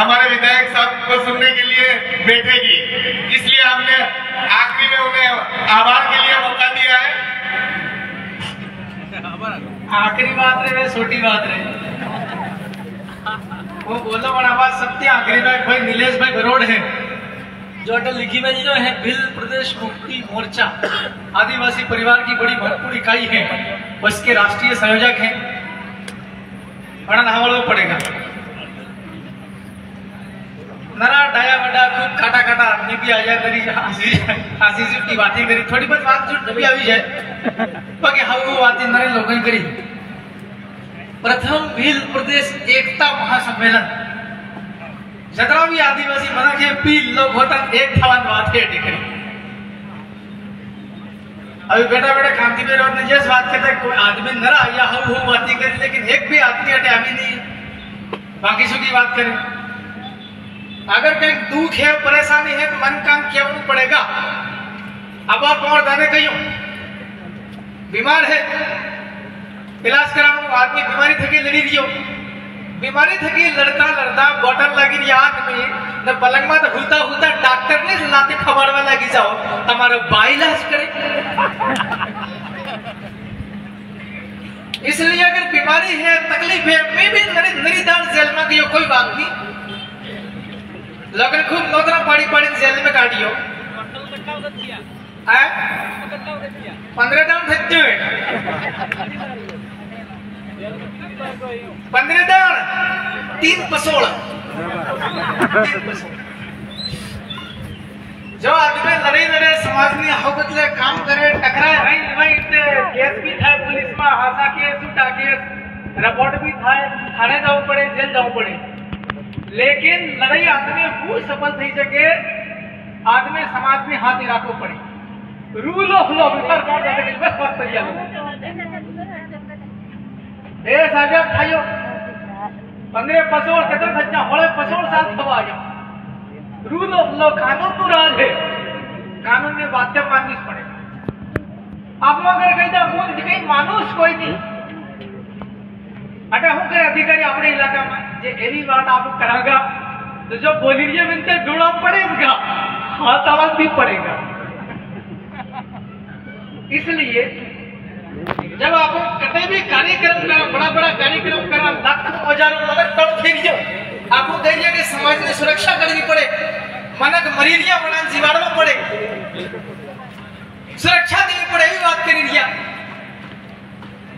हमारे विधायक साहब को सुनने के लिए बैठेगी, इसलिए हमने आखिरी में उन्हें आभार के लिए मौका दिया है। आखिरी बात रहे, छोटी बात रहे, वो बोलो बड़ा बात सत्य। आखिरी में भाई नीलेश भाई गरोड़ है, जो अटल लिखी में जो है भिल प्रदेश मुक्ति मोर्चा आदिवासी परिवार की बड़ी महत्वपूर्ण इकाई है, उसके राष्ट्रीय संयोजक हैं। बड़ा नावड़ो पड़ेगा नरा डाया बड़ा खूब काटा काटा आदमी भी आ जाए, करी हंसी जुटी बातें करी, थोड़ी बहुत बात जुट भी आ जाए, बाकी हाँ वो बातें नरे लोगों करी। प्रथम भील प्रदेश एकता महासम्मेलन जतरा भी आदिवासी मना के पील लोग होता एक थवान बात है टिकरी। अभी बेटा बेटा कांति में रोड ने जैसे बात करते कोई आदमी नरा या हो बातें करे, लेकिन एक भी आदमी हटे अभी नहीं बाकी सु की बात करें। अगर कहीं दुख है परेशानी है तो मन काम क्या पड़ेगा। अब आप और दाने कहीं बीमार है इलाज कराओ, आदमी बीमारी थकी लड़ी दियो, बीमारी थकी लड़ता लड़ता बॉटल लगी आंख में न पलंग में तो हुलता हुलता डॉक्टर ने लाते खबरवा लगी जाओ हमारा बाई इलाज करे। इसलिए अगर बीमारी है तकलीफ है मैं भी नरी दान जेल में गयो कोई बात नहीं, लेकिन खूब नौतरा पाड़ी पाड़ी जेल में काटियो 15 दान थकते हुए 15 दान 3 पसोड़ जो आदमी लड़े लड़े समाज में होबत ले काम करे टकराए रही केस भी था पुलिस में हासा केस उठा केस रिपोर्ट भी था थाने जाओ पड़े जेल जाओ पड़े, लेकिन लड़ाई आदमी पूरी सफल थी सके आदमी समाज में हाथ रखो पड़े। रूल ऑफ लॉ बस बात तैयार देश आजाद थायो 15 पसोड़ कदर खच्चा होले पसोड़ साल थवा आया। रूल ऑफ लॉ कानून तो राज है, कानून में बातें माननी पड़े। आप अगर कहता बोल कहीं मानुष कोई नहीं अटे हूँ करे अधिकारी अपने इलाका में जे एनी बात आप करागा तो जो बोली रही मिलते ढूंढना पड़ेगा, हाथ आवाज भी पड़ेगा। इसलिए जब आप कहीं भी कार्यक्रम करा बड़ा बड़ा कार्यक्रम करा लाखों हजारों मदद तब फिर आपको कहिए कि समाज में सुरक्षा करनी पड़े, मनक मरीरिया बना जीवाणु पड़े, सुरक्षा देनी पड़े, ये बात करी रिया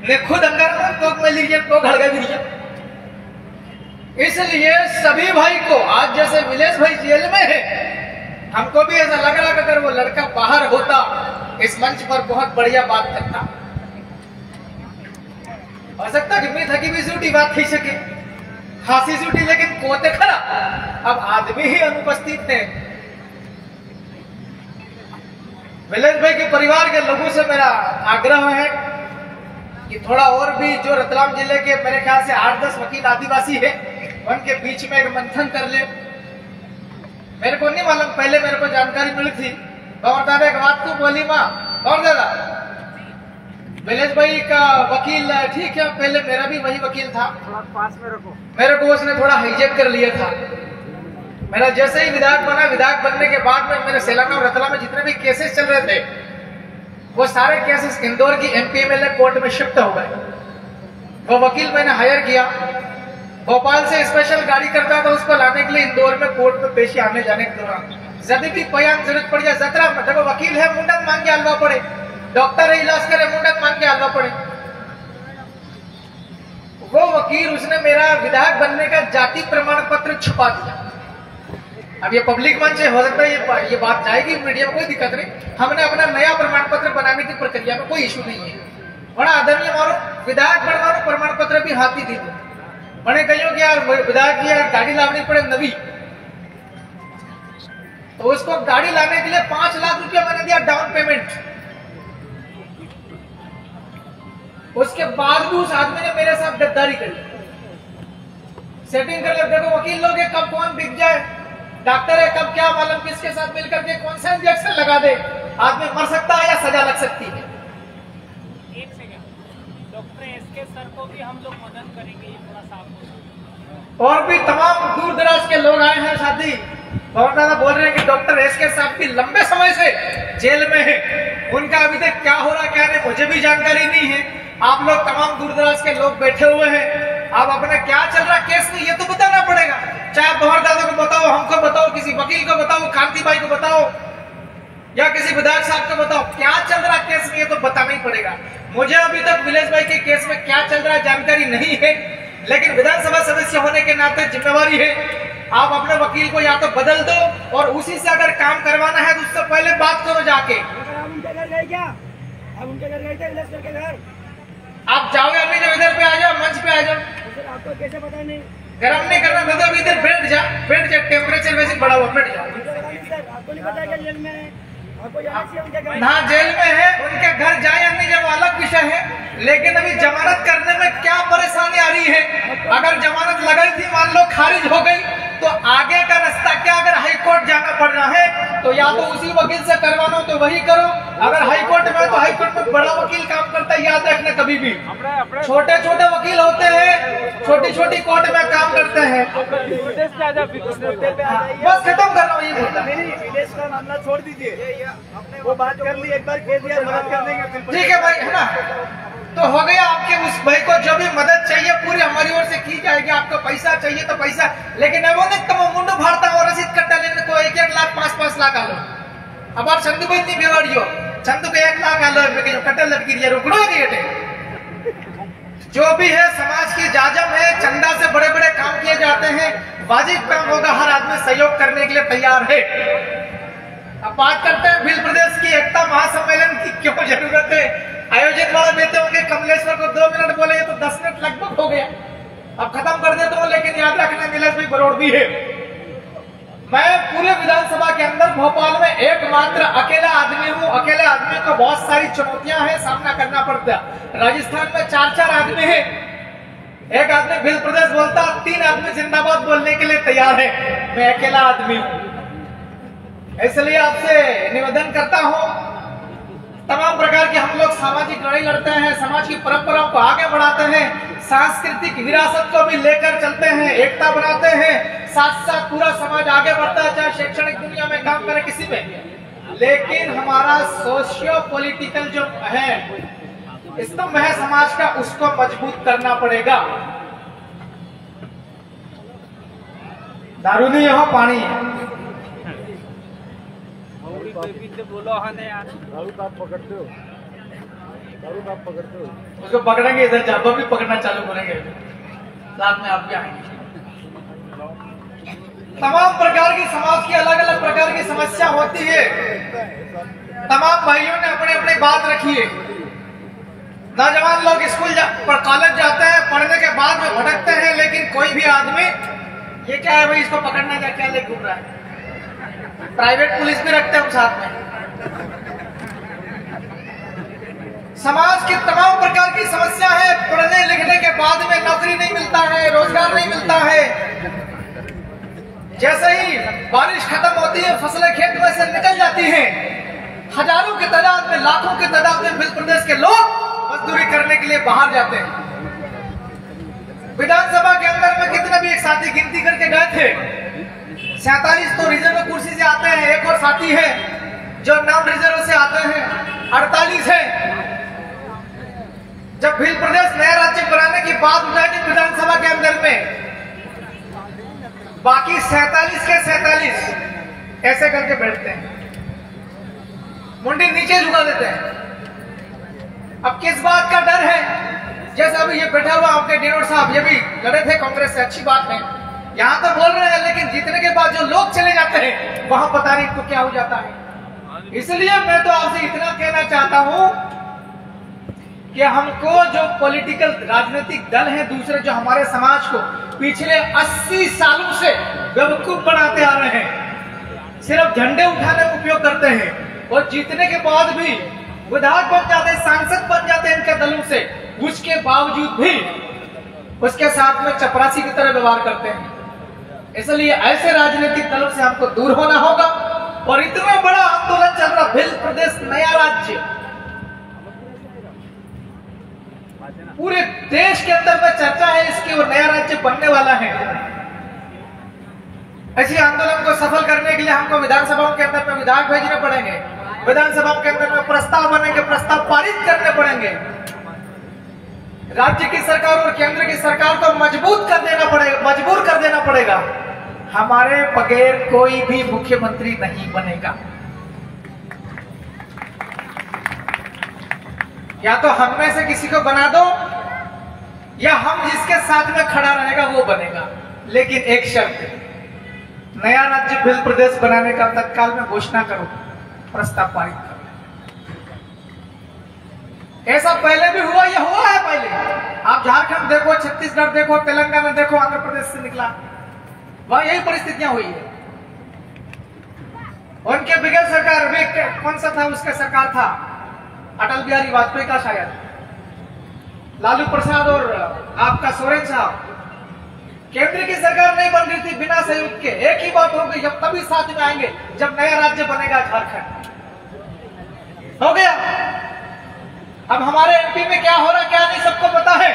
ने खुद अंदर तो मलेरिया तो घड़गा भी रिया। इसलिए सभी भाई को आज जैसे विलेश भाई जेल में है, हमको भी ऐसा लग रहा कि अगर वो लड़का बाहर होता इस मंच पर बहुत बढ़िया बात करता। हो सकता कि मैं थकी भी झूठी बात कही सके, हासी झूठी, लेकिन कोते खरा अब आदमी ही अनुपस्थित है। विलेश भाई के परिवार के लोगों से मेरा आग्रह है कि थोड़ा और भी जो रतलाम जिले के मेरे ख्याल से 8-10 वकील आदिवासी है उनके बीच में एक मंथन कर ले। मेरे को नहीं मालूम, पहले मेरे को जानकारी मिली थी और दादा एक बात को बोली माँ और दादा विलेश भाई का वकील ठीक है, पहले मेरा भी वही वकील था, पास में रखो। मेरे को उसने थोड़ा हाईजेक कर लिया था। मेरा जैसे ही विधायक बना, विधायक बनने के बाद में मेरे सेलाना और रतला में जितने भी केसेस चल रहे थे वो सारे केसेस इंदौर की MP-MLA कोर्ट में शिफ्ट हो गए। वो वकील मैंने हायर किया, भोपाल से स्पेशल गाड़ी करता था उसको लाने के लिए इंदौर में कोर्ट में पेशी आने जाने के दौरान यदि भी बयान जरूरत पड़ जाए जतरा देखो वकील है मुंडक मांग के हलवा पड़े, डॉक्टर है इलाज करे मुंडक मांग के हलवा पड़े। वो वकील उसने मेरा विधायक बनने का जाति प्रमाण पत्र छुपा दिया। अब ये पब्लिक मंच हो सकता है ये बात जाएगी मीडिया में, कोई दिक्कत नहीं। हमने अपना नया प्रमाण पत्र बनाने की प्रक्रिया में कोई इशू नहीं है। बड़ा आदरणीय मारो विधायक बनवानो प्रमाण पत्र भी हाथी दी दो मैंने कहो कि यार विधायक की यार गाड़ी लानी पड़े नवी, तो उसको गाड़ी लाने के लिए 5 लाख रुपया मैंने दिया डाउन पेमेंट। उसके बाद भी उस आदमी ने मेरे साथ गद्दारी करी, सेटिंग कर ले। देखो वकील लोग है कब कौन बिक जाए, डॉक्टर है कब क्या मालूम किसके साथ मिलकर के कौन सा इंजेक्शन लगा दे, आदमी मर सकता है या सजा लग सकती है। एक सेकंड, डॉक्टर एसके सर को भी हम लोग मदद करेंगे, ये थोड़ा सा आपको और भी तमाम दूर दराज के लोग आए हैं। साथी बहुत ज्यादा बोल रहे हैं कि डॉक्टर एसके साहब भी लंबे समय से जेल में है, उनका अभी तक क्या हो रहा क्या नहीं मुझे भी जानकारी नहीं है। आप लोग तमाम दूर दराज के लोग बैठे हुए हैं, आप अपना क्या चल रहा केस में ये तो बताना पड़ेगा। चाहे आप भंवर दादा को बताओ, हमको बताओ, किसी वकील को बताओ, कांति भाई को बताओ या किसी विधायक साहब को बताओ, क्या चल रहा केस में ये तो बताना ही पड़ेगा। मुझे अभी तक विलेश भाई के केस में क्या चल रहा है जानकारी नहीं है, लेकिन विधानसभा सदस्य होने के नाते जिम्मेवारी है, आप अपने वकील को या तो बदल दो और उसी से अगर काम करवाना है तो उससे पहले बात करो जाके। आप उनके घर गए क्या? आप उनके घर गए थे विलेश सर के घर? आप जाओ या नहीं, इधर पे आ जाओ, मंच पे आ जाओ। सर आपको कैसे पता नहीं? गरम नहीं करना था तो अभी इधर बैठ जा, टेम्परेचर वैसे बढ़ा हुआ, बैठ जाओ। सर आपको नहीं पता क्या जेल में है? आपको जाना चाहिए उनके घर। हाँ जेल में है, उनके घर जाए या नहीं जाए वो अलग विषय है, लेकिन अभी जमानत करने में क्या परेशानी आ रही है। अगर जमानत लगाई थी मान लो खारिज हो गई तो आगे का रास्ता क्या? अगर हाई कोर्ट जाना पड़ रहा है तो या तो उसी वकील से करवाना तो वही करो, अगर हाई कोर्ट में तो हाई कोर्ट में बड़ा वकील काम करता है, याद रखना कभी भी। छोटे छोटे वकील होते हैं, छोटी छोटी कोर्ट में काम करते हैं। बस खत्म कर रहा हूँ ये मुद्दा। विदेश का मामला छोड़ दीजिए, वो बात कर ली एक बार, केसीआर मदद कर देंगे। ठीक है भाई, है ना? तो हो गया, आपके उस भाई को जो भी मदद चाहिए पूरी हमारी ओर से की जाएगी। आपको पैसा चाहिए तो पैसा, लेकिन वो नहीं तुम मुंडो फाड़ता हो रसीद कट्टा लेने को 1-1 लाख 5-5 लाख आलो। अब आप चंदू भाई नहीं बिगाड़ियो, चंदू को 1 लाख आलो जो कट्टा लटकी दिया रुकड़ो गए। जो भी है समाज की जाजम है, चंदा से बड़े बड़े काम किए जाते हैं, वाजिब काम होगा, हर आदमी सहयोग करने के लिए तैयार है। अब बात करते हैं भील प्रदेश की एकता महासम्मेलन की क्यों जरूरत है। आयोजित वाला देते होंगे कमलेश्वर को 2 मिनट बोले तो 10 मिनट लगभग हो गया, अब खत्म कर देता हूँ, लेकिन याद रखना नीलेश भाई बरोड़ भी है। मैं पूरे विधानसभा के अंदर भोपाल में एकमात्र अकेला आदमी हूँ। अकेले आदमी को बहुत सारी चुनौतियां हैं, सामना करना पड़ता है। राजस्थान में 4-4 आदमी है, एक आदमी भील प्रदेश बोलता, 3 आदमी जिंदाबाद बोलने के लिए तैयार है, मैं अकेला आदमी हूँ। इसलिए आपसे निवेदन करता हूँ, तमाम प्रकार के हम लोग सामाजिक लड़ाई लड़ते हैं, समाज की परंपराओं को आगे बढ़ाते हैं, सांस्कृतिक विरासत को भी लेकर चलते हैं, एकता बनाते हैं, साथ साथ पूरा समाज आगे बढ़ता है, चाहे शैक्षणिक दुनिया में काम करे किसी में। लेकिन हमारा सोशियो पॉलिटिकल जो है स्तंभ है समाज का, उसको मजबूत करना पड़ेगा। दारू नहीं यहाँ पानी है। बोलो यार, दारू आप पकड़ते हो, दारू आप पकड़ते हो, उसको पकड़ेंगे, इधर जाबा भी पकड़ना चालू करेंगे, साथ में आप भी आएंगे। तमाम प्रकार की समाज की अलग अलग प्रकार की समस्या होती है, तमाम भाइयों ने अपने अपने बात रखी है। नौजवान लोग स्कूल कॉलेज जाते हैं, पढ़ने के बाद में भटकते हैं, लेकिन कोई भी आदमी ये क्या है भाई इसको पकड़ना जा क्या ले घूम रहा है। प्राइवेट पुलिस भी रखते हैं साथ में। समाज की तमाम प्रकार की समस्या है, पढ़ने लिखने के बाद में नौकरी नहीं मिलता है, रोजगार नहीं मिलता है। जैसे ही बारिश खत्म होती है, फसलें खेत में से निकल जाती हैं, हजारों की तादाद में, लाखों की तादाद में भील प्रदेश के लोग मजदूरी करने के लिए बाहर जाते हैं। विधानसभा के अंदर में कितने भी एक साथी गिनती करके गए थे, 47 तो रिजर्व कुर्सी से आते हैं, एक और साथी है जो नाम रिजर्व से आते हैं, 48 है। जब भील प्रदेश नया राज्य बनाने की बात उठाई विधानसभा के अंदर में, बाकी 47 के 47 ऐसे करके बैठते हैं, मुंडी नीचे झुका देते हैं। अब किस बात का डर है? जैसे अभी ये बैठा हुआ आपके डिनोर साहब, ये भी लड़े थे कांग्रेस से, अच्छी बात है, यहाँ तो बोल रहे हैं, लेकिन जीतने के बाद जो लोग चले जाते हैं वहां पता नहीं तो क्या हो जाता है। इसलिए मैं तो आपसे इतना कहना चाहता हूं कि हमको जो पॉलिटिकल राजनीतिक दल है दूसरे, जो हमारे समाज को पिछले 80 सालों से बेवकूफ बनाते आ रहे हैं, सिर्फ झंडे उठाने का उपयोग करते हैं और जीतने के बाद भी विधायक बन जाते हैं, सांसद बन जाते हैं इनके दलों से, उसके बावजूद भी उसके साथ में चपरासी की तरह व्यवहार करते हैं। इसलिए ऐसे राजनीतिक दलों से हमको दूर होना होगा। और इतना बड़ा आंदोलन चल रहा, भील प्रदेश नया राज्य, पूरे देश के अंदर में चर्चा है इसकी और नया राज्य बनने वाला है। ऐसी आंदोलन को सफल करने के लिए हमको विधानसभाओं के अंदर में विधायक भेजने पड़ेंगे, विधानसभाओं के अंदर में प्रस्ताव बनेंगे, प्रस्ताव पारित करने पड़ेंगे। राज्य की सरकार और केंद्र की सरकार को मजबूत कर देना पड़ेगा, मजबूर कर देना पड़ेगा। हमारे बगैर कोई भी मुख्यमंत्री नहीं बनेगा। या तो हम में से किसी को बना दो या हम जिसके साथ में खड़ा रहेगा वो बनेगा। लेकिन एक शर्त, नया राज्य भिल प्रदेश बनाने का तत्काल में घोषणा करो, प्रस्ताव पारित करो। ऐसा पहले भी हुआ, यह हुआ है पहले। आप झारखंड देखो, छत्तीसगढ़ देखो, तेलंगाना देखो, आंध्र प्रदेश से निकला, वहां यही परिस्थितियां हुई है। उनके बगैर सरकार में कौन सा था, उसका सरकार था अटल बिहारी वाजपेयी का, शायद लालू प्रसाद और आपका सोरेन साहब। केंद्र की सरकार नहीं बन रही थी बिना सहयोग के। एक ही बात होगी, जब तभी साथ में आएंगे जब नया राज्य बनेगा झारखंड। हो गया। अब हमारे एमपी में क्या हो रहा क्या नहीं सबको पता है।